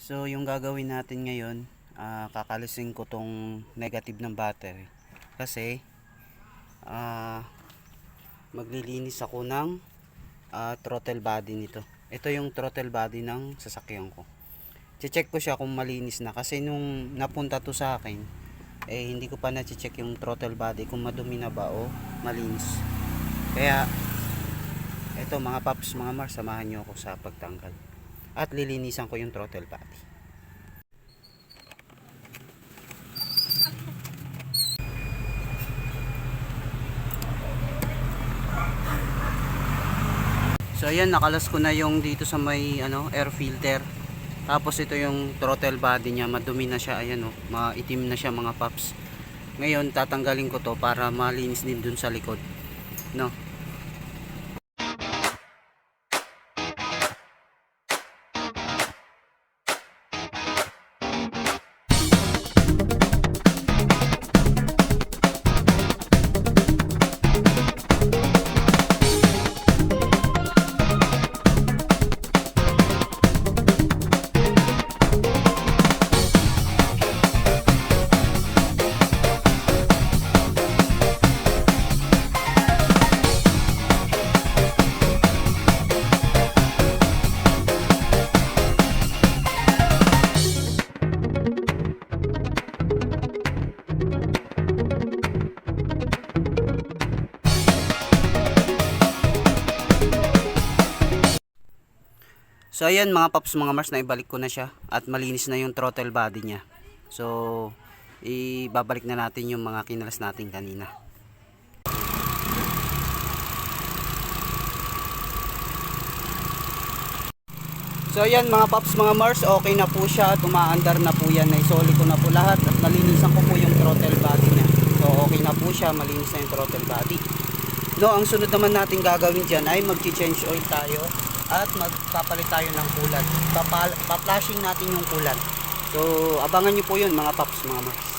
So yung gagawin natin ngayon, kakalisin ko tong negative ng battery kasi maglilinis ako ng throttle body nito. Ito yung throttle body ng sasakyan ko. Che-check ko siya kung malinis na kasi nung napunta to sa akin hindi ko pa na-check yung throttle body kung madumi na ba o malinis. Kaya ito mga paps, mga mars, samahan nyo ako sa pagtanggal at lilinisan ko yung throttle body. So ayan, nakalas ko na yung dito sa may air filter. Tapos ito yung throttle body niya, madumi na siya, ayan maitim na siya mga paps. Ngayon tatanggalin ko to para malinis din dun sa likod, no. So ayan mga paps, mga mars, na ibalik ko na siya at malinis na yung throttle body niya. So ibabalik na natin yung mga kinalas natin kanina. So ayan mga paps, mga mars, okay na po siya, tumaandar na po yan, naisoli ko na po lahat at malinisan ko po yung throttle body niya. So okay na po siya, malinis na yung throttle body. No, ang sunod naman natin gagawin dyan ay mag-change oil tayo at magpapalit tayo ng coolant. Pa-flashing natin yung coolant. So abangan nyo po yun mga paps, mga mars.